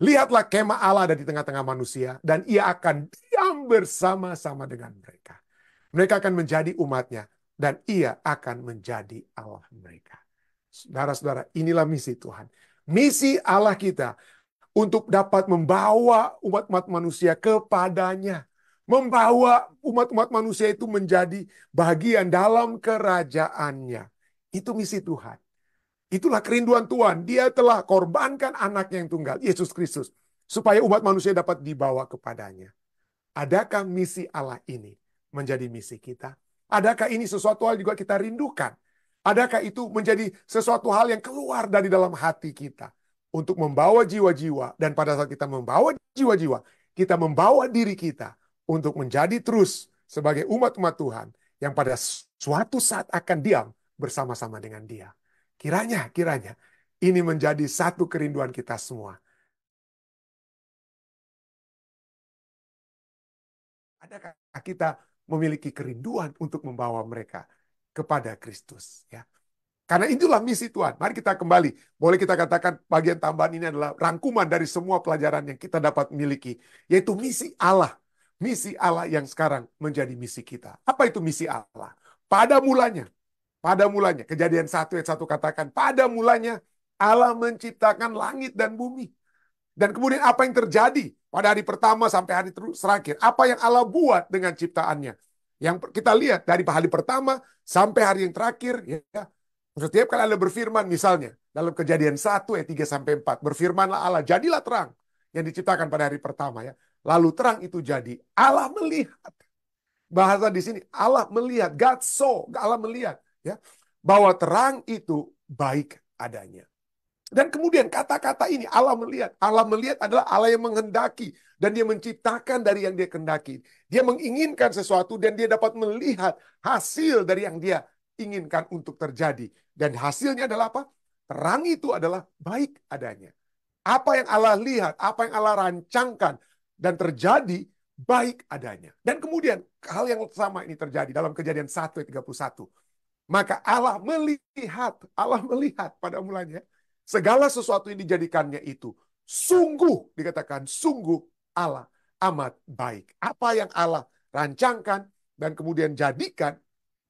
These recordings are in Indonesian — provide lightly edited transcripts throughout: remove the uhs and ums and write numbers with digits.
Lihatlah kemah Allah ada di tengah-tengah manusia, dan ia akan diam bersama-sama dengan mereka. Mereka akan menjadi umatnya, dan ia akan menjadi Allah mereka. Saudara-saudara, inilah misi Tuhan. Misi Allah kita untuk dapat membawa umat-umat manusia kepadanya. Membawa umat-umat manusia itu menjadi bagian dalam kerajaannya. Itu misi Tuhan. Itulah kerinduan Tuhan. Dia telah korbankan anaknya yang tunggal, Yesus Kristus, supaya umat manusia dapat dibawa kepadanya. Adakah misi Allah ini menjadi misi kita? Adakah ini sesuatu hal juga kita rindukan? Adakah itu menjadi sesuatu hal yang keluar dari dalam hati kita untuk membawa jiwa-jiwa, dan pada saat kita membawa jiwa-jiwa, kita membawa diri kita untuk menjadi terus sebagai umat-umat Tuhan yang pada suatu saat akan diam bersama-sama dengan Dia. Kiranya ini menjadi satu kerinduan kita semua. Adakah kita memiliki kerinduan untuk membawa mereka kepada Kristus? Ya. Karena itulah misi Tuhan. Mari kita kembali. Boleh kita katakan bagian tambahan ini adalah rangkuman dari semua pelajaran yang kita dapat miliki. Yaitu misi Allah. Misi Allah yang sekarang menjadi misi kita. Apa itu misi Allah? Pada mulanya, Kejadian 1 ayat 1 katakan, pada mulanya Allah menciptakan langit dan bumi. Dan kemudian apa yang terjadi pada hari pertama sampai hari terakhir? Apa yang Allah buat dengan ciptaannya? Yang kita lihat dari hari pertama sampai hari yang terakhir, ya. Setiap kali Allah berfirman, misalnya dalam Kejadian 1 ayat 3 sampai 4, berfirmanlah Allah, jadilah terang yang diciptakan pada hari pertama, ya. Lalu terang itu jadi. Allah melihat. Bahasa di sini Allah melihat, God saw, Allah melihat, ya, bahwa terang itu baik adanya. Dan kemudian kata-kata ini Allah melihat. Allah melihat adalah Allah yang menghendaki. Dan dia menciptakan dari yang dia kehendaki. Dia menginginkan sesuatu dan dia dapat melihat hasil dari yang dia inginkan untuk terjadi. Dan hasilnya adalah apa? Terang itu adalah baik adanya. Apa yang Allah lihat, apa yang Allah rancangkan dan terjadi baik adanya. Dan kemudian hal yang sama ini terjadi dalam Kejadian 1 ayat 31. Maka Allah melihat pada mulanya segala sesuatu yang dijadikannya itu sungguh, dikatakan sungguh Allah amat baik. Apa yang Allah rancangkan dan kemudian jadikan,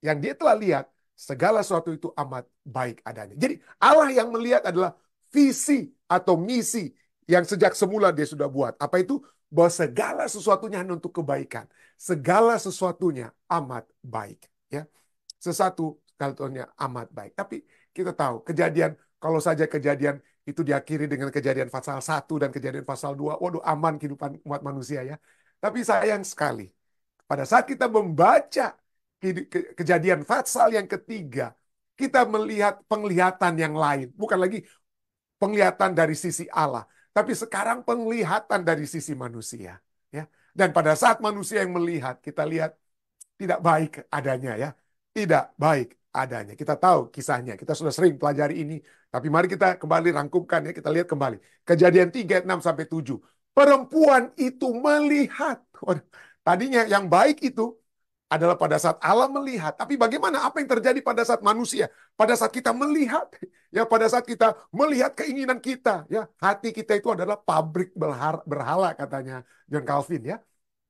yang dia telah lihat, segala sesuatu itu amat baik adanya. Jadi Allah yang melihat adalah visi atau misi yang sejak semula dia sudah buat. Apa itu? Bahwa segala sesuatunya hanya untuk kebaikan. Segala sesuatunya amat baik. Ya, sesuatu contohnya amat baik. Tapi kita tahu kejadian, kalau saja kejadian itu diakhiri dengan kejadian pasal 1 dan kejadian pasal 2, waduh aman kehidupan umat manusia, ya. Tapi sayang sekali, pada saat kita membaca kejadian pasal yang ketiga, kita melihat penglihatan yang lain. Bukan lagi penglihatan dari sisi Allah, tapi sekarang penglihatan dari sisi manusia. Ya. Dan pada saat manusia yang melihat, kita lihat tidak baik adanya, ya. Tidak baik adanya. Kita tahu kisahnya. Kita sudah sering pelajari ini. Tapi mari kita kembali rangkumkan, ya. Kita lihat kembali. Kejadian 3 ayat 6 sampai 7. Perempuan itu melihat. Tadinya yang baik itu adalah pada saat Allah melihat. Tapi bagaimana apa yang terjadi pada saat manusia? Pada saat kita melihat, ya, pada saat kita melihat keinginan kita, ya, hati kita itu adalah pabrik berhala katanya John Calvin, ya.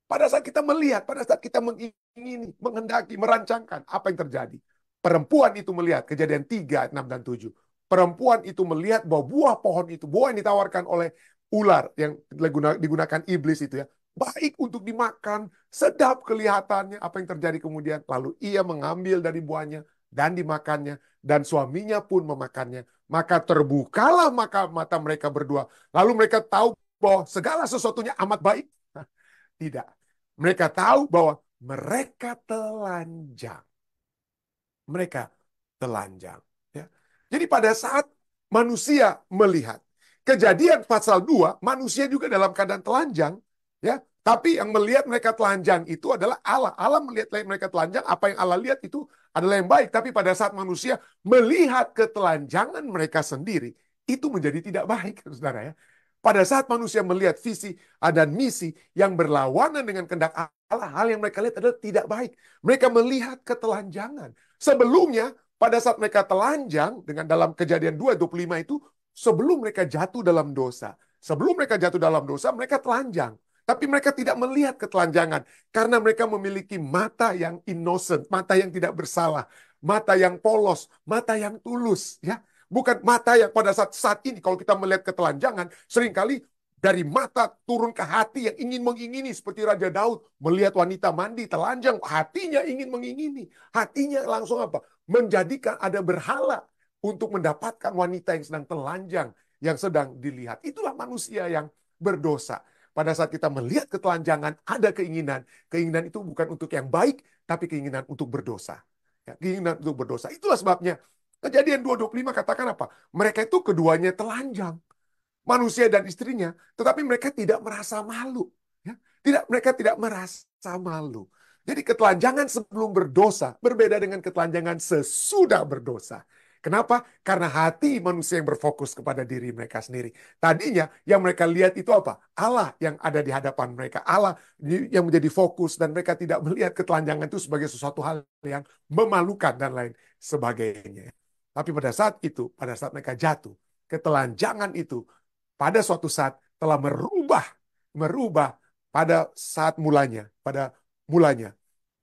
Pada saat kita melihat, pada saat kita mengingini, menghendaki, merancangkan, apa yang terjadi? Perempuan itu melihat, Kejadian 3, 6 dan 7. Perempuan itu melihat bahwa buah pohon itu, buah yang ditawarkan oleh ular yang digunakan iblis itu, ya, baik untuk dimakan, sedap kelihatannya. Apa yang terjadi kemudian? Lalu ia mengambil dari buahnya dan dimakannya, dan suaminya pun memakannya. Maka terbukalah mata mereka berdua. Lalu mereka tahu bahwa segala sesuatunya amat baik. Tidak. Mereka tahu bahwa mereka telanjang. Mereka telanjang. Ya. Jadi pada saat manusia melihat Kejadian pasal 2, manusia juga dalam keadaan telanjang. Ya. Tapi yang melihat mereka telanjang itu adalah Allah. Allah melihat mereka telanjang, apa yang Allah lihat itu adalah yang baik. Tapi pada saat manusia melihat ketelanjangan mereka sendiri, itu menjadi tidak baik, saudara, ya. Pada saat manusia melihat visi dan misi yang berlawanan dengan kehendak Allah, hal yang mereka lihat adalah tidak baik. Mereka melihat ketelanjangan. Sebelumnya, pada saat mereka telanjang, dengan dalam Kejadian 2:25 itu, sebelum mereka jatuh dalam dosa, Sebelum mereka jatuh dalam dosa, mereka telanjang. Tapi mereka tidak melihat ketelanjangan. Karena mereka memiliki mata yang innocent, mata yang tidak bersalah, mata yang polos, mata yang tulus. Ya, bukan mata yang pada saat ini, kalau kita melihat ketelanjangan, seringkali dari mata turun ke hati yang ingin mengingini. Seperti Raja Daud melihat wanita mandi telanjang, hatinya ingin mengingini. Hatinya langsung apa? Menjadikan ada berhala untuk mendapatkan wanita yang sedang telanjang, yang sedang dilihat. Itulah manusia yang berdosa. Pada saat kita melihat ketelanjangan, ada keinginan. Keinginan itu bukan untuk yang baik, tapi keinginan untuk berdosa. Ya, keinginan untuk berdosa. Itulah sebabnya Kejadian 2:25 katakan apa? Mereka itu keduanya telanjang, manusia dan istrinya, tetapi mereka tidak merasa malu. Ya. Mereka tidak merasa malu. Jadi ketelanjangan sebelum berdosa berbeda dengan ketelanjangan sesudah berdosa. Kenapa? Karena hati manusia yang berfokus kepada diri mereka sendiri. Tadinya yang mereka lihat itu apa? Allah yang ada di hadapan mereka. Allah yang menjadi fokus, dan mereka tidak melihat ketelanjangan itu sebagai sesuatu hal yang memalukan dan lain sebagainya. Tapi pada saat itu, pada saat mereka jatuh, ketelanjangan itu pada suatu saat telah merubah pada saat mulanya,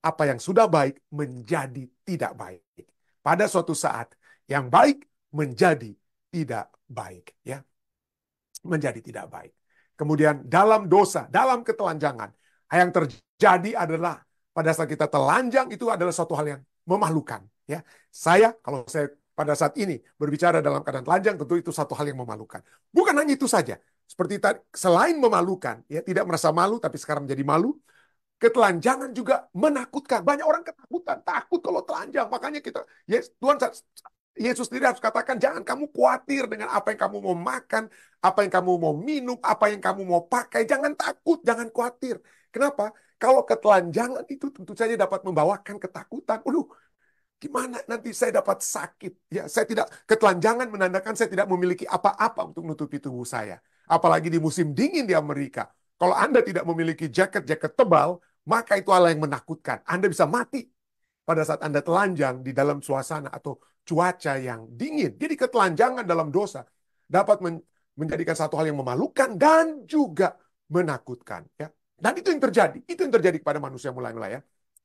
apa yang sudah baik menjadi tidak baik. Pada suatu saat yang baik menjadi tidak baik, ya. Menjadi tidak baik. Kemudian dalam dosa, dalam ketelanjangan, yang terjadi adalah pada saat kita telanjang itu adalah suatu hal yang memalukan, ya. Kalau saya pada saat ini berbicara dalam keadaan telanjang, tentu itu satu hal yang memalukan. Bukan hanya itu saja. Seperti tadi, selain memalukan, ya, tidak merasa malu tapi sekarang menjadi malu, ketelanjangan juga menakutkan. Banyak orang ketakutan, takut kalau telanjang. Makanya Yesus sendiri harus katakan, jangan kamu khawatir dengan apa yang kamu mau makan, apa yang kamu mau minum, apa yang kamu mau pakai. Jangan takut, jangan khawatir. Kenapa? Kalau ketelanjangan itu tentu saja dapat membawakan ketakutan. Gimana nanti saya dapat sakit? Ya, ketelanjangan menandakan saya tidak memiliki apa-apa untuk menutupi tubuh saya. Apalagi di musim dingin di Amerika. Kalau Anda tidak memiliki jaket tebal, maka itu hal yang menakutkan. Anda bisa mati pada saat Anda telanjang di dalam suasana atau cuaca yang dingin. Jadi ketelanjangan dalam dosa dapat menjadikan satu hal yang memalukan dan juga menakutkan. Ya. Dan itu yang terjadi. Itu yang terjadi kepada manusia mulai-mulai, ya.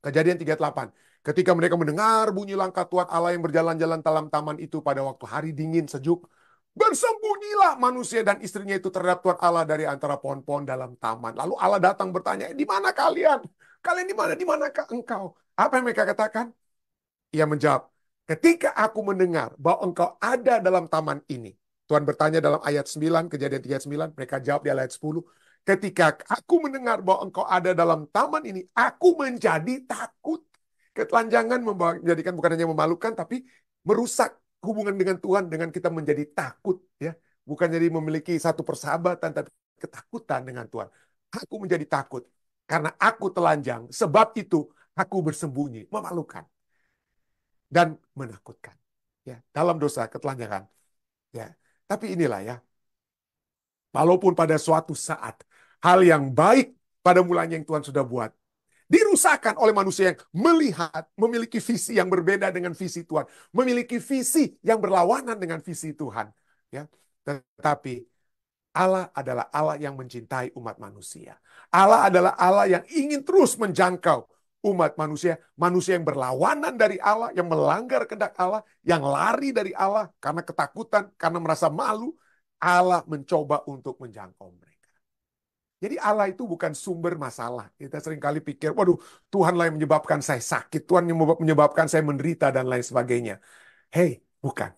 Kejadian 38. Ketika mereka mendengar bunyi langkah Tuhan Allah yang berjalan-jalan dalam taman itu pada waktu hari dingin sejuk, bersembunyilah manusia dan istrinya itu terhadap Tuhan Allah dari antara pohon-pohon dalam taman. Lalu Allah datang bertanya, di mana kalian? Kalian di mana? Di manakah engkau? Apa yang mereka katakan? Ia menjawab, ketika aku mendengar bahwa engkau ada dalam taman ini. Tuhan bertanya dalam ayat 9, Kejadian 39, mereka jawab di ayat 10. Ketika aku mendengar bahwa engkau ada dalam taman ini, aku menjadi takut. Ketelanjangan menjadikan bukan hanya memalukan, tapi merusak hubungan dengan Tuhan dengan kita menjadi takut, ya. Bukan jadi memiliki satu persahabatan, tapi ketakutan dengan Tuhan. Aku menjadi takut karena aku telanjang. Sebab itu aku bersembunyi. Memalukan dan menakutkan, ya, dalam dosa ketelanjangan, ya. Tapi inilah, ya, walaupun pada suatu saat hal yang baik pada mulanya yang Tuhan sudah buat dirusakkan oleh manusia yang melihat, memiliki visi yang berbeda dengan visi Tuhan, memiliki visi yang berlawanan dengan visi Tuhan, ya. Tetapi Allah adalah Allah yang mencintai umat manusia. Allah adalah Allah yang ingin terus menjangkau umat manusia. Manusia yang berlawanan dari Allah, yang melanggar kehendak Allah, yang lari dari Allah karena ketakutan, karena merasa malu. Allah mencoba untuk menjangkau mereka. Jadi Allah itu bukan sumber masalah. Kita seringkali pikir, waduh, Tuhanlah yang menyebabkan saya sakit, Tuhan yang menyebabkan saya menderita, dan lain sebagainya. Hei, bukan.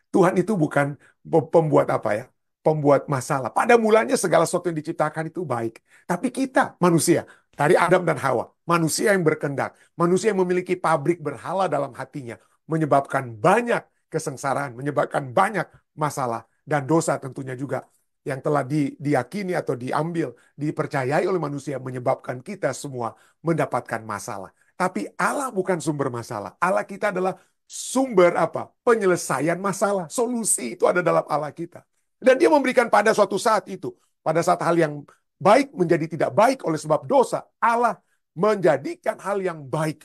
Tuhan itu bukan pembuat apa, ya? Pembuat masalah. Pada mulanya segala sesuatu yang diciptakan itu baik. Tapi kita, manusia, dari Adam dan Hawa, manusia yang berkehendak, manusia yang memiliki pabrik berhala dalam hatinya, menyebabkan banyak kesengsaraan, menyebabkan banyak masalah, dan dosa tentunya juga yang telah diyakini atau diambil, dipercayai oleh manusia, menyebabkan kita semua mendapatkan masalah. Tapi Allah bukan sumber masalah. Allah kita adalah sumber apa? Penyelesaian masalah. Solusi itu ada dalam Allah kita. Dan dia memberikan pada suatu saat itu, pada saat hal yang baik menjadi tidak baik oleh sebab dosa, Allah menjadikan hal yang baik.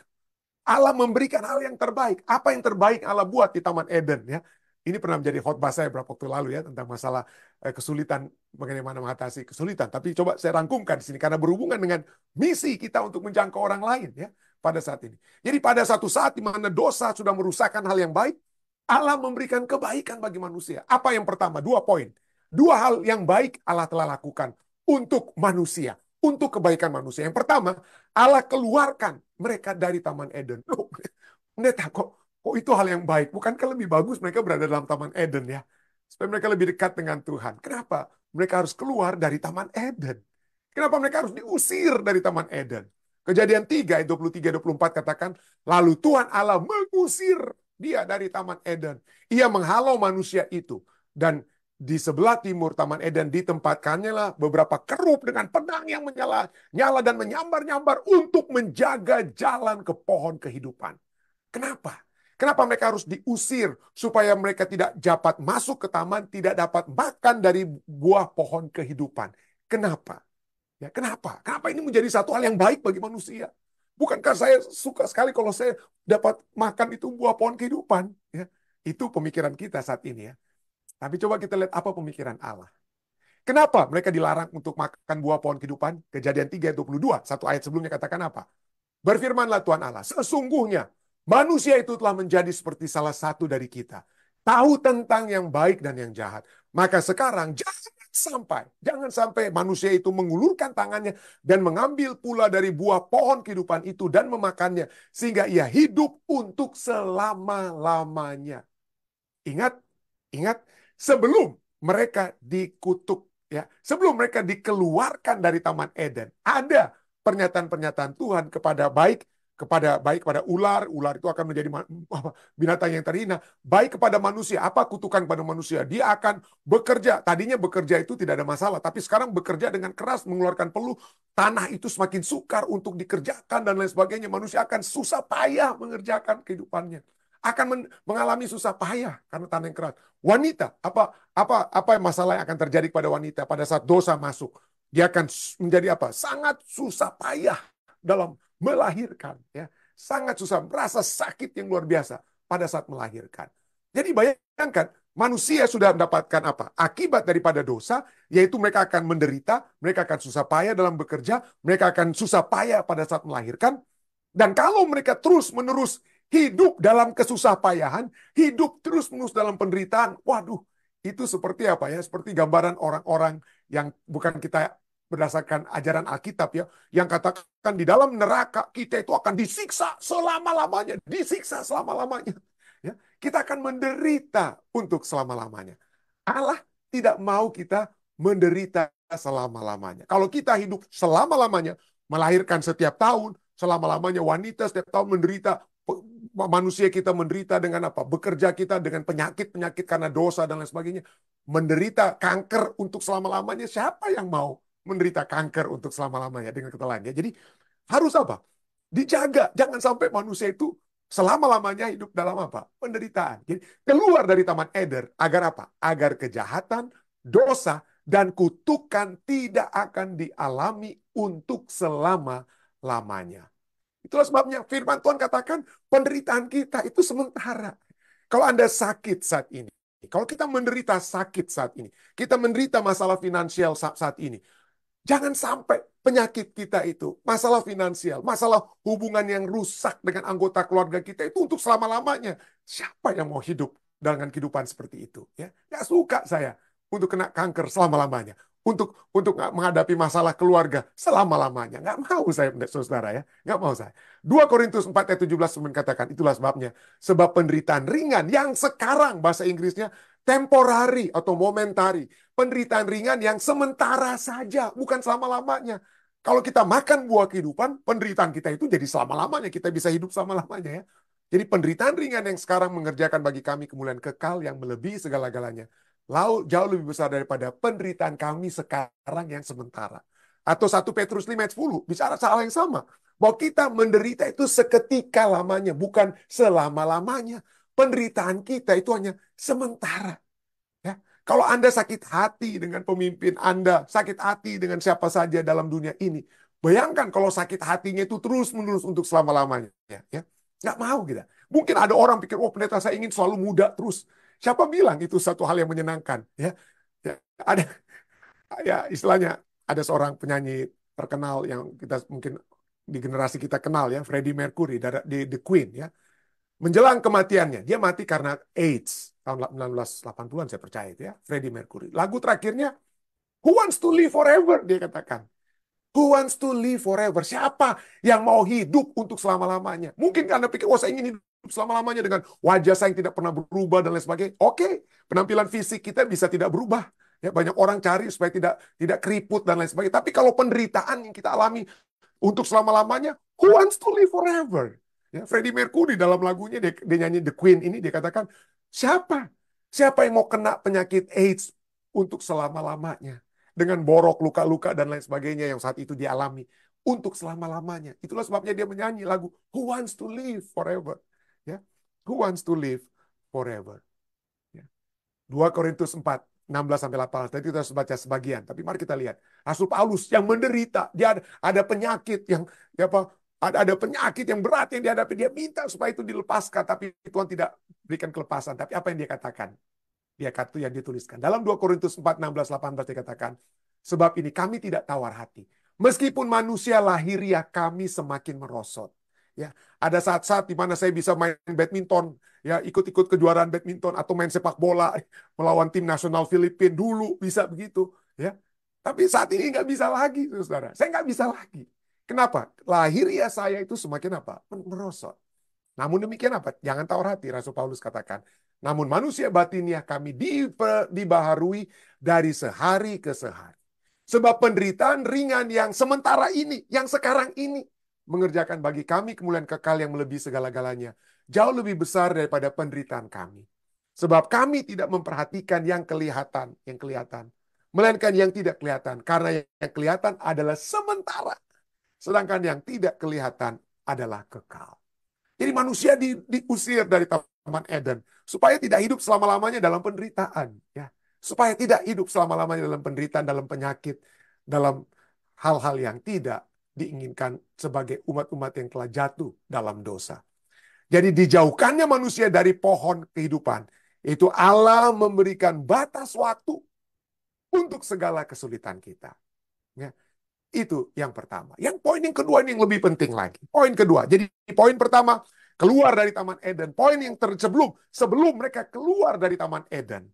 Allah memberikan hal yang terbaik. Apa yang terbaik Allah buat di Taman Eden, ya? Ini pernah menjadi khotbah saya beberapa waktu lalu ya tentang masalah kesulitan, bagaimana mengatasi kesulitan. Tapi coba saya rangkumkan di sini karena berhubungan dengan misi kita untuk menjangkau orang lain ya pada saat ini. Jadi pada satu saat di mana dosa sudah merusakkan hal yang baik, Allah memberikan kebaikan bagi manusia. Apa yang pertama? 2 poin. 2 hal yang baik Allah telah lakukan untuk manusia, untuk kebaikan manusia. Yang pertama, Allah keluarkan mereka dari Taman Eden. Loh, pendeta, kok itu hal yang baik? Bukankah lebih bagus mereka berada dalam Taman Eden ya? Supaya mereka lebih dekat dengan Tuhan. Kenapa? Mereka harus keluar dari Taman Eden. Kenapa mereka harus diusir dari Taman Eden? Kejadian 3 ayat 23-24 katakan, lalu Tuhan Allah mengusir dia dari Taman Eden. Ia menghalau manusia itu. Dan di sebelah timur Taman Eden ditempatkannya lah beberapa kerub dengan pedang yang nyala dan menyambar-nyambar untuk menjaga jalan ke pohon kehidupan. Kenapa? Kenapa mereka harus diusir supaya mereka tidak dapat masuk ke taman, tidak dapat makan dari buah pohon kehidupan? Kenapa? Ya, kenapa? Kenapa ini menjadi satu hal yang baik bagi manusia? Bukankah saya suka sekali kalau saya dapat makan itu buah pohon kehidupan? Ya, itu pemikiran kita saat ini ya. Tapi coba kita lihat apa pemikiran Allah. Kenapa mereka dilarang untuk makan buah pohon kehidupan? Kejadian 3 ayat 22. Satu ayat sebelumnya katakan apa? Berfirmanlah Tuhan Allah, sesungguhnya manusia itu telah menjadi seperti salah satu dari kita. Tahu tentang yang baik dan yang jahat. Maka sekarang jangan sampai manusia itu mengulurkan tangannya dan mengambil pula dari buah pohon kehidupan itu dan memakannya. Sehingga ia hidup untuk selama-lamanya. Ingat, ingat, sebelum mereka dikutuk, ya, sebelum mereka dikeluarkan dari Taman Eden, ada pernyataan-pernyataan Tuhan kepada ular, ular itu akan menjadi binatang yang terhina, baik kepada manusia, apa kutukan pada manusia, dia akan bekerja, tadinya bekerja itu tidak ada masalah, tapi sekarang bekerja dengan keras, mengeluarkan peluh, tanah itu semakin sukar untuk dikerjakan dan lain sebagainya, manusia akan susah payah mengerjakan kehidupannya, akan mengalami susah payah karena tanah yang keras. Wanita, apa masalah yang akan terjadi pada wanita pada saat dosa masuk? Dia akan menjadi apa? Sangat susah payah dalam melahirkan, ya. Sangat susah, merasa sakit yang luar biasa pada saat melahirkan. Jadi bayangkan, manusia sudah mendapatkan apa? Akibat daripada dosa, yaitu mereka akan menderita, mereka akan susah payah dalam bekerja, mereka akan susah payah pada saat melahirkan. Dan kalau mereka terus-menerus hidup dalam kesusahpayahan, hidup terus-menerus dalam penderitaan, waduh, itu seperti apa ya? Seperti gambaran orang-orang yang bukan kita berdasarkan ajaran Alkitab ya, yang katakan di dalam neraka kita itu akan disiksa selama-lamanya, disiksa selama-lamanya. Ya, kita akan menderita untuk selama-lamanya. Allah tidak mau kita menderita selama-lamanya. Kalau kita hidup selama-lamanya, melahirkan setiap tahun, selama-lamanya wanita setiap tahun menderita, manusia kita menderita dengan apa? Bekerja kita dengan penyakit-penyakit karena dosa dan lain sebagainya. Menderita kanker untuk selama-lamanya, siapa yang mau menderita kanker untuk selama-lamanya dengan kata lain ya. Jadi harus apa? Dijaga, jangan sampai manusia itu selama-lamanya hidup dalam apa? Penderitaan. Jadi keluar dari Taman Eden agar apa? Agar kejahatan, dosa, dan kutukan tidak akan dialami untuk selama-lamanya. Itulah sebabnya firman Tuhan katakan penderitaan kita itu sementara. Kalau Anda sakit saat ini, kalau kita menderita sakit saat ini, kita menderita masalah finansial saat ini, jangan sampai penyakit kita itu, masalah finansial, masalah hubungan yang rusak dengan anggota keluarga kita itu untuk selama-lamanya. Siapa yang mau hidup dengan kehidupan seperti itu? Ya, nggak suka saya untuk kena kanker selama-lamanya. Untuk menghadapi masalah keluarga selama-lamanya. Nggak mau saya, saudara ya. Nggak mau saya. 2 Korintus 4 ayat 17 mengatakan, itulah sebabnya. Sebab penderitaan ringan yang sekarang, bahasa Inggrisnya, temporary atau momentary. Penderitaan ringan yang sementara saja, bukan selama-lamanya. Kalau kita makan buah kehidupan, penderitaan kita itu jadi selama-lamanya. Kita bisa hidup selama-lamanya ya. Jadi penderitaan ringan yang sekarang mengerjakan bagi kami kemuliaan kekal yang melebihi segala-galanya. Jauh lebih besar daripada penderitaan kami sekarang yang sementara. Atau 1 Petrus 5 ayat 10, bicara hal yang sama. Bahwa kita menderita itu seketika lamanya, bukan selama-lamanya. Penderitaan kita itu hanya sementara. Ya. Kalau Anda sakit hati dengan pemimpin Anda, sakit hati dengan siapa saja dalam dunia ini, bayangkan kalau sakit hatinya itu terus-menerus untuk selama-lamanya. Ya. Nggak mau kita. Mungkin ada orang pikir, oh pendeta saya ingin selalu muda terus. Siapa bilang itu satu hal yang menyenangkan? Ya, ya ada ya istilahnya ada seorang penyanyi terkenal yang kita mungkin di generasi kita kenal ya, Freddie Mercury di The Queen ya. Menjelang kematiannya, dia mati karena AIDS tahun 1980-an saya percaya itu ya, Freddie Mercury. Lagu terakhirnya Who wants to live forever? Dia katakan. Who wants to live forever? Siapa yang mau hidup untuk selama-lamanya? Mungkin Anda pikir, oh saya ingin hidup selama-lamanya dengan wajah saya yang tidak pernah berubah dan lain sebagainya. Oke, penampilan fisik kita bisa tidak berubah. Ya, banyak orang cari supaya tidak keriput dan lain sebagainya. Tapi kalau penderitaan yang kita alami untuk selama-lamanya, who wants to live forever? Ya, Freddie Mercury dalam lagunya dia nyanyi The Queen ini dia katakan, siapa? Siapa yang mau kena penyakit AIDS untuk selama-lamanya? Dengan borok, luka-luka, dan lain sebagainya yang saat itu dialami untuk selama-lamanya. Itulah sebabnya dia menyanyi lagu Who Wants to Live Forever. Ya, Who Wants to Live Forever. Ya. 2 Korintus 4, 16-18. Tadi kita harus baca sebagian. Tapi mari kita lihat. Rasul Paulus yang menderita. Dia ada penyakit yang ya apa, ada penyakit yang berat yang dihadapi. Dia minta supaya itu dilepaskan. Tapi Tuhan tidak berikan kelepasan. Tapi apa yang dia katakan? Dia kata yang dituliskan. Dalam 2 Korintus 4, 16, 18 dikatakan, sebab ini kami tidak tawar hati. Meskipun manusia lahiriah kami semakin merosot. Ya, ada saat-saat di mana saya bisa main badminton, ya ikut-ikut kejuaraan badminton atau main sepak bola melawan tim nasional Filipina dulu bisa begitu, ya. Tapi saat ini nggak bisa lagi, saudara. Saya nggak bisa lagi. Kenapa? Lahiriah saya itu semakin apa? Merosot. Namun demikian apa? Jangan tawar hati, Rasul Paulus katakan. Namun manusia batinnya kami dibaharui dari sehari ke sehari. Sebab penderitaan ringan yang sementara ini, yang sekarang ini, mengerjakan bagi kami kemuliaan kekal yang melebihi segala-galanya. Jauh lebih besar daripada penderitaan kami. Sebab kami tidak memperhatikan yang kelihatan, melainkan yang tidak kelihatan. Karena yang kelihatan adalah sementara. Sedangkan yang tidak kelihatan adalah kekal. Jadi manusia diusir dari Taman Eden supaya tidak hidup selama-lamanya dalam penderitaan, ya. Supaya tidak hidup selama-lamanya dalam penderitaan, dalam penyakit, dalam hal-hal yang tidak diinginkan sebagai umat-umat yang telah jatuh dalam dosa. Jadi dijauhkannya manusia dari pohon kehidupan, itu Allah memberikan batas waktu untuk segala kesulitan kita. Ya. Itu yang pertama. Yang poin yang kedua ini yang lebih penting lagi. Poin kedua. Jadi poin pertama, keluar dari Taman Eden. Poin yang sebelum mereka keluar dari Taman Eden,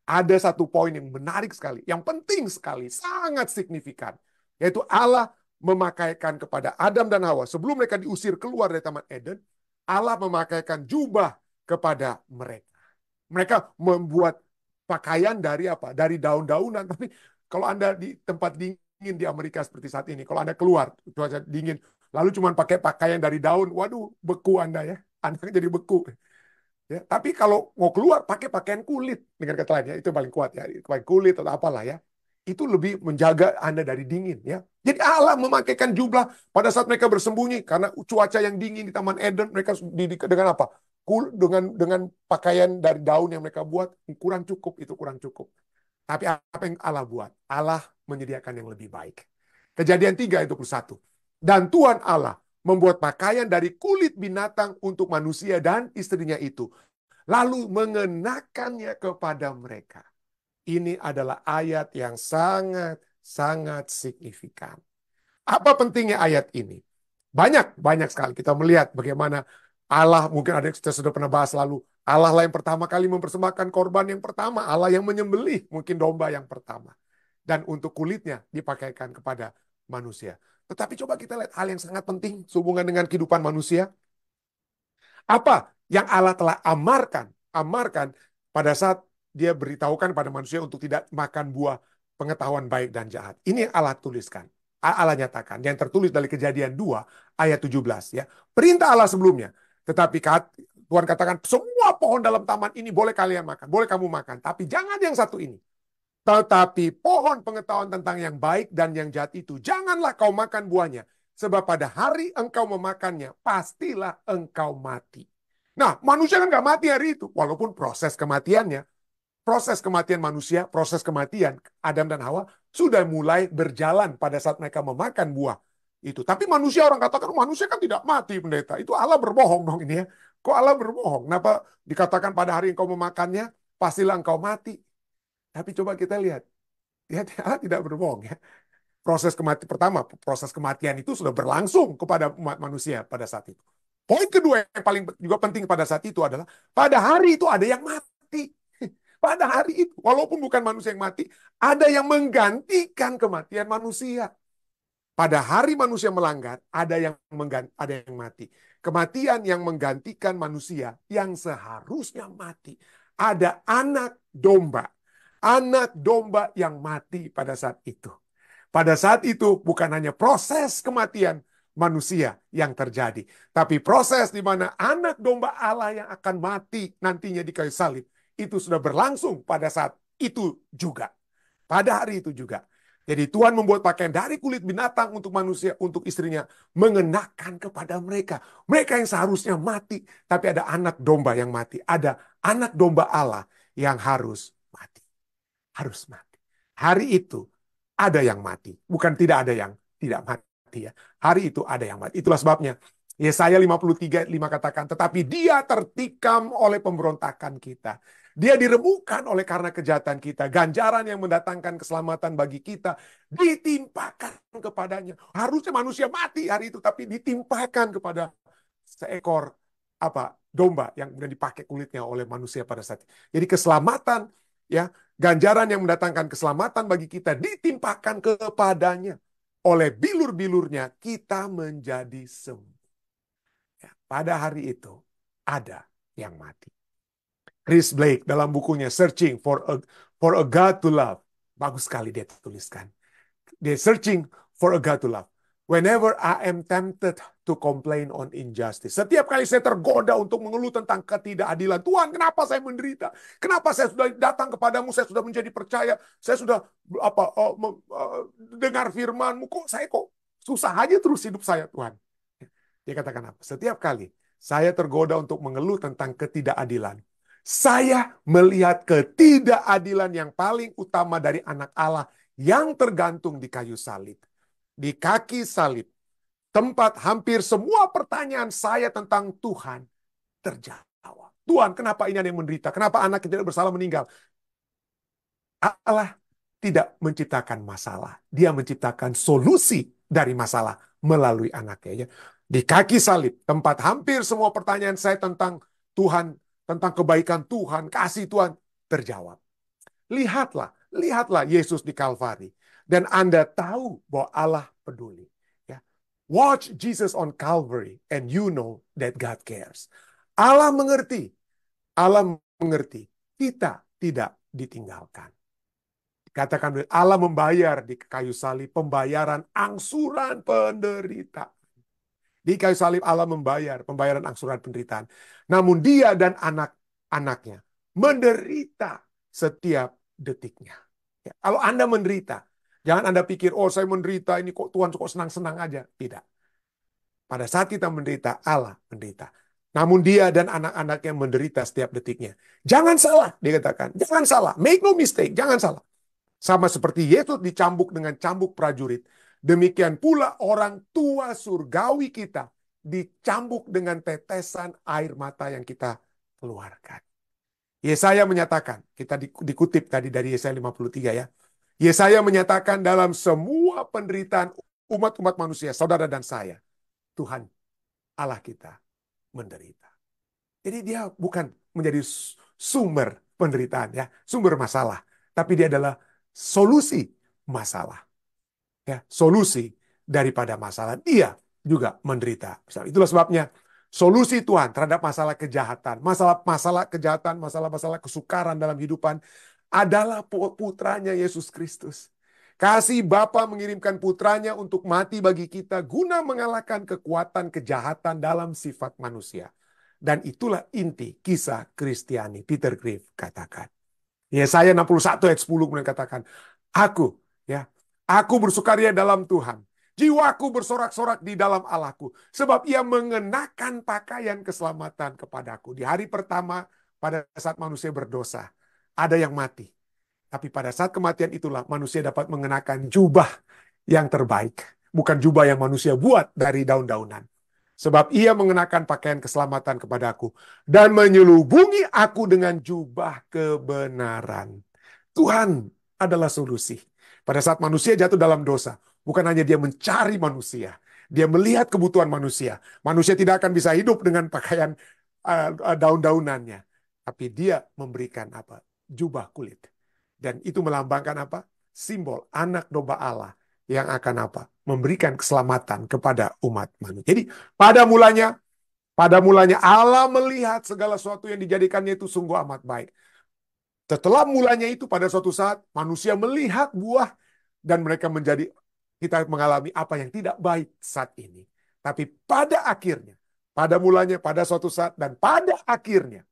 ada satu poin yang menarik sekali, yang penting sekali, sangat signifikan. Yaitu Allah memakaikan kepada Adam dan Hawa. Sebelum mereka diusir keluar dari Taman Eden, Allah memakaikan jubah kepada mereka. Mereka membuat pakaian dari apa? Dari daun-daunan. Tapi kalau Anda di tempat dingin di Amerika seperti saat ini, kalau Anda keluar, cuaca dingin, lalu cuma pakai pakaian dari daun, waduh, beku Anda ya. Anda jadi beku. Ya, tapi kalau mau keluar, pakai pakaian kulit. Dengan kata lain, ya, itu paling kuat ya. Pakaian kulit atau apalah ya. Itu lebih menjaga Anda dari dingin ya. Jadi Allah memakaikan jubah pada saat mereka bersembunyi. Karena cuaca yang dingin di Taman Eden, mereka dengan apa? Dengan pakaian dari daun yang mereka buat, kurang cukup, itu kurang cukup. Tapi apa yang Allah buat? Allah menyediakan yang lebih baik. Kejadian 3:21. Dan Tuhan Allah membuat pakaian dari kulit binatang untuk manusia dan istrinya itu. Lalu mengenakannya kepada mereka. Ini adalah ayat yang sangat signifikan. Apa pentingnya ayat ini? Banyak sekali kita melihat bagaimana Allah, mungkin ada yang kita sudah pernah bahas lalu, Allah lah yang pertama kali mempersembahkan korban yang pertama, Allah yang menyembelih mungkin domba yang pertama. Dan untuk kulitnya dipakaikan kepada manusia. Tetapi coba kita lihat hal yang sangat penting sehubungan dengan kehidupan manusia. Apa yang Allah telah amarkan pada saat dia beritahukan pada manusia untuk tidak makan buah pengetahuan baik dan jahat. Ini Allah tuliskan. Allah nyatakan. Yang tertulis dari Kejadian 2 ayat 17. Ya. Perintah Allah sebelumnya. Tetapi Tuhan katakan semua pohon dalam taman ini boleh kalian makan. Boleh kamu makan. Tapi jangan yang satu ini. Tetapi pohon pengetahuan tentang yang baik dan yang jahat itu. Janganlah kau makan buahnya. Sebab pada hari engkau memakannya, pastilah engkau mati. Nah, manusia kan nggak mati hari itu. Walaupun proses kematian manusia, proses kematian Adam dan Hawa sudah mulai berjalan pada saat mereka memakan buah itu. Tapi manusia, orang katakan manusia kan tidak mati, pendeta. Itu Allah berbohong dong ini ya. Kok Allah berbohong? Kenapa dikatakan pada hari engkau memakannya, pastilah engkau mati. Tapi coba kita lihat, ya Allah tidak berbohong ya. Pertama, proses kematian itu sudah berlangsung kepada umat manusia pada saat itu. Poin kedua yang paling juga penting pada saat itu adalah pada hari itu ada yang mati. Pada hari itu, walaupun bukan manusia yang mati, ada yang menggantikan kematian manusia. Pada hari manusia melanggar, ada yang mati. Kematian yang menggantikan manusia yang seharusnya mati. Ada anak domba. Anak domba yang mati pada saat itu. Pada saat itu bukan hanya proses kematian manusia yang terjadi, tapi proses di mana anak domba Allah yang akan mati nantinya di kayu salib itu sudah berlangsung pada saat itu juga. Pada hari itu juga. Jadi Tuhan membuat pakaian dari kulit binatang untuk manusia, untuk istrinya, mengenakan kepada mereka. Mereka yang seharusnya mati, tapi ada anak domba yang mati. Ada anak domba Allah yang harus mati. Harus mati. Hari itu ada yang mati. Bukan tidak ada yang tidak mati ya. Hari itu ada yang mati. Itulah sebabnya Yesaya 53 ayat 5 katakan, tetapi dia tertikam oleh pemberontakan kita. Dia diremukkan oleh karena kejahatan kita. Ganjaran yang mendatangkan keselamatan bagi kita ditimpakan kepadanya. Harusnya manusia mati hari itu, tapi ditimpakan kepada seekor domba yang kemudian dipakai kulitnya oleh manusia pada saat itu. Jadi keselamatan, ya, ganjaran yang mendatangkan keselamatan bagi kita ditimpakan kepadanya. Oleh bilur-bilurnya kita menjadi sembuh. Ya, pada hari itu ada yang mati. Chris Blake dalam bukunya Searching for a God to Love, bagus sekali dia tuliskan. Dia searching for a God to love. Whenever I am tempted to complain on injustice. Setiap kali saya tergoda untuk mengeluh tentang ketidakadilan. Tuhan, kenapa saya menderita? Kenapa saya sudah datang kepadamu? Saya sudah menjadi percaya. Saya sudah dengar firman-Mu. Kok susah aja terus hidup saya, Tuhan. Dia katakan apa? Setiap kali saya tergoda untuk mengeluh tentang ketidakadilan, saya melihat ketidakadilan yang paling utama dari anak Allah yang tergantung di kayu salib. Di kaki salib, tempat hampir semua pertanyaan saya tentang Tuhan terjawab. Tuhan, kenapa ini ada yang menderita? Kenapa anak yang tidak bersalah meninggal? Allah tidak menciptakan masalah. Dia menciptakan solusi dari masalah melalui anaknya. Di kaki salib, tempat hampir semua pertanyaan saya tentang Tuhan, tentang kebaikan Tuhan, kasih Tuhan, terjawab. Lihatlah Yesus di Kalvari. Dan Anda tahu bahwa Allah peduli. Ya. Watch Jesus on Calvary and you know that God cares. Allah mengerti. Kita tidak ditinggalkan. Katakan Allah membayar di kayu salib pembayaran angsuran penderitaan. Di kayu salib Allah membayar pembayaran angsuran penderitaan. Namun dia dan anak-anaknya menderita setiap detiknya. Ya, kalau Anda menderita, jangan Anda pikir, oh saya menderita, ini kok Tuhan kok senang-senang aja. Tidak. Pada saat kita menderita, Allah menderita. Namun dia dan anak-anaknya menderita setiap detiknya. Jangan salah, dia katakan. Jangan salah. Make no mistake, jangan salah. Sama seperti Yesus dicambuk dengan cambuk prajurit. Demikian pula orang tua surgawi kita dicambuk dengan tetesan air mata yang kita keluarkan. Yesaya menyatakan, kita dikutip tadi dari Yesaya 53 ya. Yesaya menyatakan dalam semua penderitaan umat-umat manusia, saudara dan saya, Tuhan Allah kita menderita. Jadi dia bukan menjadi sumber penderitaan ya, sumber masalah, tapi dia adalah solusi masalah. Ya, solusi daripada masalah. Dia juga menderita. Itulah sebabnya solusi Tuhan terhadap masalah kejahatan, masalah kejahatan, masalah kesukaran dalam kehidupan adalah putranya Yesus Kristus. Kasih Bapa mengirimkan putranya untuk mati bagi kita guna mengalahkan kekuatan kejahatan dalam sifat manusia. Dan itulah inti kisah Kristiani. Peter Griff katakan. Yesaya 61 ayat 10 kemudian katakan, Aku bersukaria dalam Tuhan. Jiwaku bersorak-sorak di dalam Allahku. Sebab ia mengenakan pakaian keselamatan kepadaku. Di hari pertama pada saat manusia berdosa, ada yang mati. Tapi pada saat kematian itulah manusia dapat mengenakan jubah yang terbaik. Bukan jubah yang manusia buat dari daun-daunan. Sebab ia mengenakan pakaian keselamatan kepadaku dan menyelubungi aku dengan jubah kebenaran. Tuhan adalah solusi. Pada saat manusia jatuh dalam dosa, bukan hanya dia mencari manusia, dia melihat kebutuhan manusia. Manusia tidak akan bisa hidup dengan pakaian daun-daunannya, tapi dia memberikan apa? Jubah kulit. Dan itu melambangkan apa? Simbol anak domba Allah yang akan apa? Memberikan keselamatan kepada umat manusia. Jadi pada mulanya Allah melihat segala sesuatu yang dijadikannya itu sungguh amat baik. Setelah mulanya itu pada suatu saat manusia melihat buah dan mereka kita mengalami apa yang tidak baik saat ini. Tapi pada akhirnya, pada mulanya, pada suatu saat, dan pada akhirnya,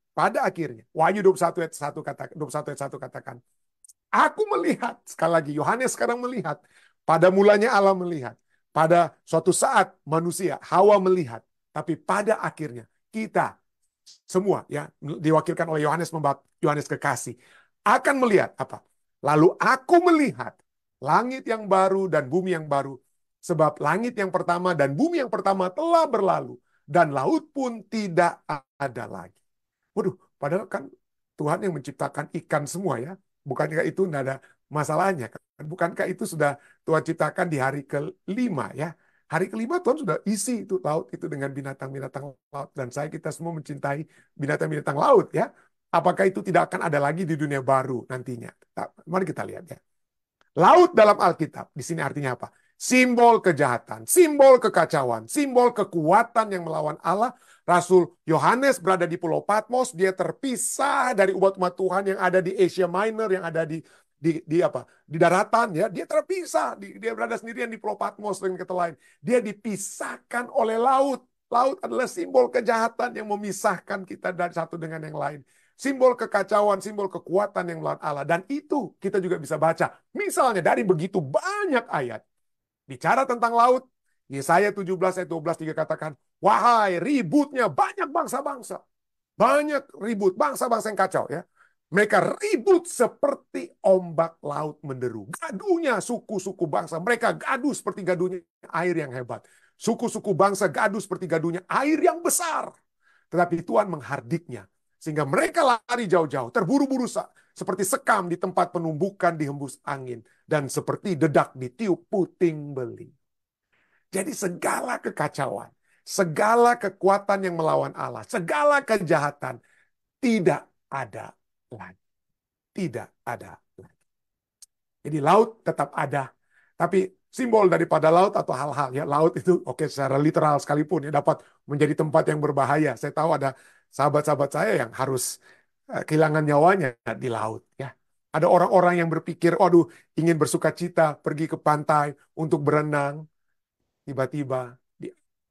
Wahyu 21 ayat 1 katakan, 21 ayat 1 katakan, aku melihat, sekali lagi Yohanes sekarang melihat, pada mulanya Allah melihat, pada suatu saat manusia, Hawa melihat, tapi pada akhirnya kita semua ya diwakilkan oleh Yohanes kekasih akan melihat apa? Lalu aku melihat langit yang baru dan bumi yang baru, sebab langit yang pertama dan bumi yang pertama telah berlalu dan laut pun tidak ada lagi. Waduh, padahal kan Tuhan yang menciptakan ikan semua ya. Bukankah itu tidak ada masalahnya? Bukankah itu sudah Tuhan ciptakan di hari kelima ya? Hari kelima Tuhan sudah isi itu laut itu dengan binatang-binatang laut. Dan kita semua mencintai binatang-binatang laut ya. Apakah itu tidak akan ada lagi di dunia baru nantinya? Mari kita lihat ya. Laut dalam Alkitab, di sini artinya apa? Simbol kejahatan, simbol kekacauan, simbol kekuatan yang melawan Allah. Rasul Yohanes berada di Pulau Patmos, dia terpisah dari umat-umat Tuhan yang ada di Asia Minor, yang ada di daratan ya, dia terpisah, dia berada sendirian di Pulau Patmos dengan kata lain. Dia dipisahkan oleh laut. Laut adalah simbol kejahatan yang memisahkan kita dari satu dengan yang lain. Simbol kekacauan, simbol kekuatan yang melawan Allah. Dan itu kita juga bisa baca. Misalnya dari begitu banyak ayat. Bicara tentang laut. Yesaya 17 ayat 12 juga katakan, wahai ributnya banyak bangsa-bangsa. Banyak ribut, bangsa-bangsa yang kacau ya. Mereka ribut seperti ombak laut menderu. Gaduhnya suku-suku bangsa. Mereka gaduh seperti gaduhnya air yang hebat. Suku-suku bangsa gaduh seperti gaduhnya air yang besar. Tetapi Tuhan menghardiknya. Sehingga mereka lari jauh-jauh, terburu-buru seperti sekam di tempat penumbukan dihembus angin. Dan seperti dedak ditiup puting beliung. Jadi segala kekacauan, segala kekuatan yang melawan Allah, segala kejahatan, tidak ada lagi. Tidak ada lagi. Jadi laut tetap ada. Tapi simbol daripada laut atau hal-hal ya, laut itu oke secara literal sekalipun ya dapat menjadi tempat yang berbahaya. Saya tahu ada sahabat-sahabat saya yang harus kehilangan nyawanya di laut ya. Ada orang-orang yang berpikir, waduh, ingin bersuka cita pergi ke pantai untuk berenang, tiba-tiba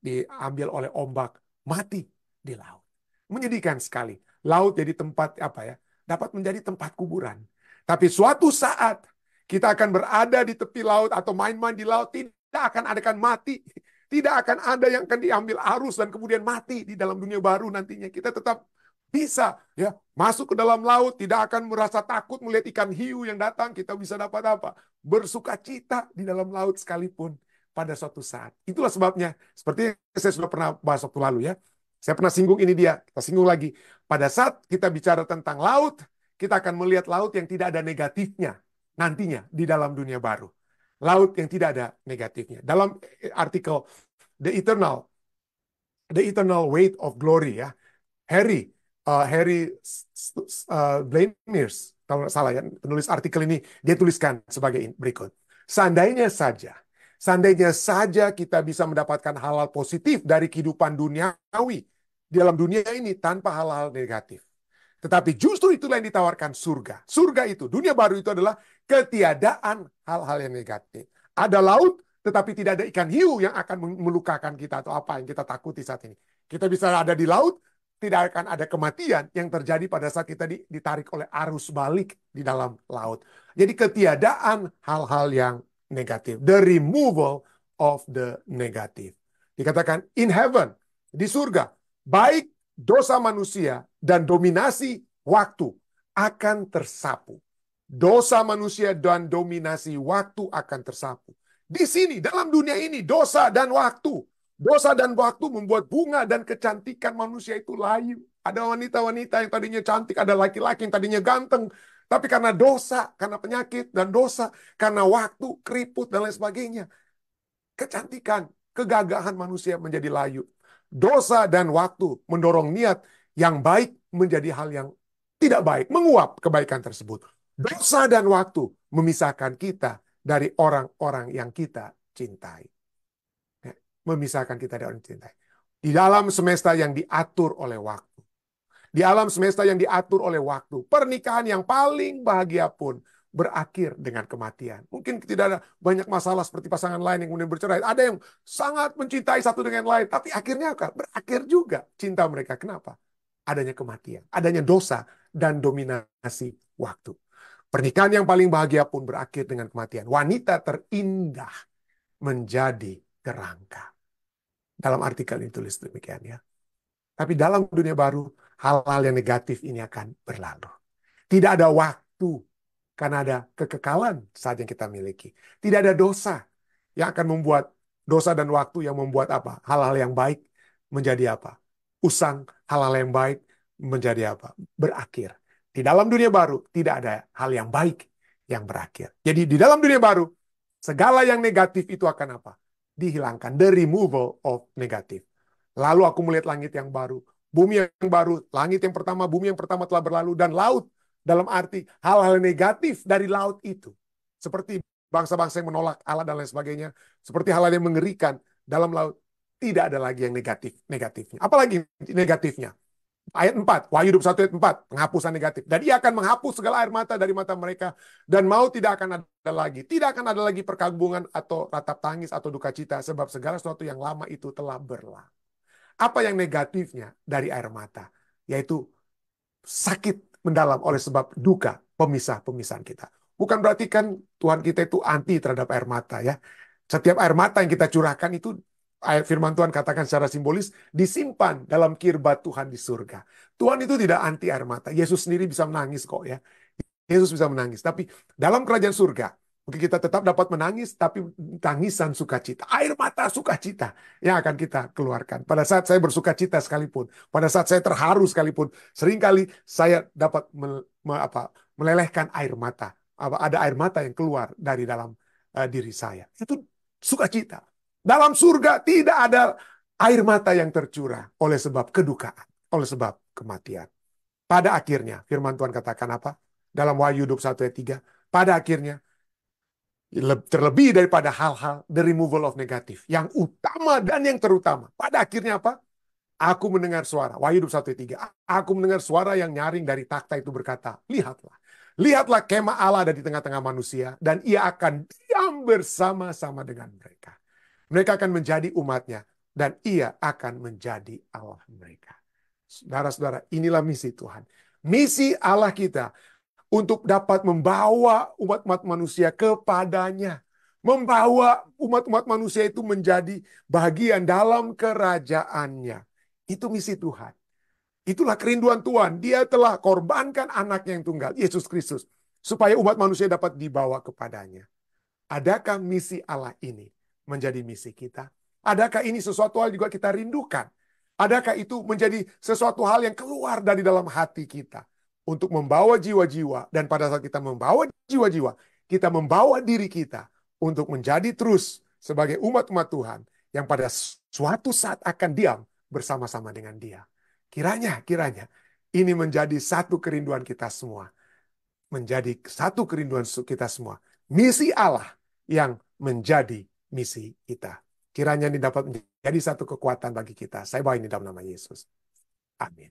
diambil oleh ombak, mati di laut. Menyedihkan sekali. Laut jadi tempat apa ya? Dapat menjadi tempat kuburan. Tapi suatu saat kita akan berada di tepi laut atau main-main di laut, tidak akan mati. Tidak akan ada yang akan diambil arus dan kemudian mati di dalam dunia baru nantinya. Kita tetap bisa ya masuk ke dalam laut, tidak akan merasa takut melihat ikan hiu yang datang. Kita bisa dapat apa? Bersuka cita di dalam laut sekalipun pada suatu saat. Itulah sebabnya, seperti saya sudah pernah bahas waktu lalu ya. Saya pernah singgung ini dia, kita singgung lagi. Pada saat kita bicara tentang laut, kita akan melihat laut yang tidak ada negatifnya nantinya di dalam dunia baru. Laut yang tidak ada negatifnya. Dalam artikel The Eternal Weight of Glory ya, Harry Blamires, kalau nggak salah ya, penulis artikel ini, dia tuliskan sebagai berikut. Seandainya saja kita bisa mendapatkan hal-hal positif dari kehidupan duniawi di dalam dunia ini tanpa hal-hal negatif. Tetapi justru itulah yang ditawarkan surga. Surga itu, dunia baru itu adalah ketiadaan hal-hal yang negatif. Ada laut, tetapi tidak ada ikan hiu yang akan melukakan kita atau apa yang kita takuti saat ini. Kita bisa ada di laut, tidak akan ada kematian yang terjadi pada saat kita ditarik oleh arus balik di dalam laut. Jadi ketiadaan hal-hal yang negatif. The removal of the negative. Dikatakan in heaven, di surga, baik dosa manusia dan dominasi waktu akan tersapu. Dosa manusia dan dominasi waktu akan tersapu. Di sini, dalam dunia ini, dosa dan waktu Dosa dan waktu membuat bunga dan kecantikan manusia itu layu. Ada wanita-wanita yang tadinya cantik, ada laki-laki yang tadinya ganteng. Tapi karena dosa, karena penyakit dan dosa, karena waktu, keriput, dan lain sebagainya. Kecantikan, kegagahan manusia menjadi layu. Dosa dan waktu mendorong niat yang baik menjadi hal yang tidak baik, menguap kebaikan tersebut. Dosa dan waktu memisahkan kita dari orang-orang yang kita cintai. Memisahkan kita dari orang yang cintai. Di dalam semesta yang diatur oleh waktu. Di alam semesta yang diatur oleh waktu. Pernikahan yang paling bahagia pun berakhir dengan kematian. Mungkin tidak ada banyak masalah seperti pasangan lain yang kemudian bercerai. Ada yang sangat mencintai satu dengan lain. Tapi akhirnya berakhir juga cinta mereka. Kenapa? Adanya kematian. Adanya dosa dan dominasi waktu. Pernikahan yang paling bahagia pun berakhir dengan kematian. Wanita terindah menjadi kerangka. Dalam artikel ini tulis demikian ya. Tapi dalam dunia baru, hal-hal yang negatif ini akan berlalu. Tidak ada waktu, karena ada kekekalan saat yang kita miliki. Tidak ada dosa yang akan membuat, dosa dan waktu yang membuat apa? Hal-hal yang baik menjadi apa? Usang, hal-hal yang baik menjadi apa? Berakhir. Di dalam dunia baru, tidak ada hal yang baik yang berakhir. Jadi di dalam dunia baru, segala yang negatif itu akan apa? Dihilangkan. The removal of negative. Lalu aku melihat langit yang baru, bumi yang baru, langit yang pertama, bumi yang pertama telah berlalu, dan laut, dalam arti hal-hal negatif dari laut itu. Seperti bangsa-bangsa yang menolak Allah dan lain sebagainya. Seperti hal-hal yang mengerikan dalam laut. Tidak ada lagi yang negatifnya. Apalagi negatifnya? Ayat 4, Wahyu 21 ayat 4, penghapusan negatif. Dan ia akan menghapus segala air mata dari mata mereka, dan maut tidak akan ada lagi. Tidak akan ada lagi perkabungan atau ratap tangis atau duka cita, sebab segala sesuatu yang lama itu telah berlalu. Apa yang negatifnya dari air mata? Yaitu sakit mendalam oleh sebab duka pemisah-pemisahan kita. Bukan berarti kan Tuhan kita itu anti terhadap air mata ya. Setiap air mata yang kita curahkan itu, ayat firman Tuhan katakan secara simbolis, disimpan dalam kirbat Tuhan di surga. Tuhan itu tidak anti air mata. Yesus sendiri bisa menangis kok ya. Yesus bisa menangis. Tapi dalam kerajaan surga, mungkin kita tetap dapat menangis, tapi tangisan sukacita. Air mata sukacita yang akan kita keluarkan. Pada saat saya bersuka cita sekalipun, pada saat saya terharu sekalipun, seringkali saya dapat melelehkan air mata. Ada air mata yang keluar dari dalam diri saya. Itu sukacita. Dalam surga tidak ada air mata yang tercurah oleh sebab kedukaan, oleh sebab kematian. Pada akhirnya, firman Tuhan katakan apa? Dalam Wahyu 21 ayat 3, pada akhirnya, terlebih daripada hal-hal, the removal of negatif, yang utama dan yang terutama. Pada akhirnya apa? Aku mendengar suara, Wahyu 21 ayat 3, aku mendengar suara yang nyaring dari takhta itu berkata, lihatlah, lihatlah kemah Allah ada di tengah-tengah manusia, dan ia akan diam bersama-sama dengan mereka. Mereka akan menjadi umatnya, dan ia akan menjadi Allah mereka. Saudara-saudara, inilah misi Tuhan. Misi Allah kita untuk dapat membawa umat-umat manusia kepadanya. Membawa umat-umat manusia itu menjadi bagian dalam kerajaannya. Itu misi Tuhan. Itulah kerinduan Tuhan. Dia telah korbankan anaknya yang tunggal, Yesus Kristus, supaya umat manusia dapat dibawa kepadanya. Adakah misi Allah ini menjadi misi kita? Adakah ini sesuatu hal juga kita rindukan? Adakah itu menjadi sesuatu hal yang keluar dari dalam hati kita? Untuk membawa jiwa-jiwa, dan pada saat kita membawa jiwa-jiwa, kita membawa diri kita untuk menjadi terus sebagai umat-umat Tuhan yang pada suatu saat akan diam bersama-sama dengan Dia. Kiranya ini menjadi satu kerinduan kita semua. Menjadi satu kerinduan kita semua. Misi Allah yang menjadi misi kita. Kiranya ini dapat menjadi satu kekuatan bagi kita. Saya bawa ini dalam nama Yesus. Amin.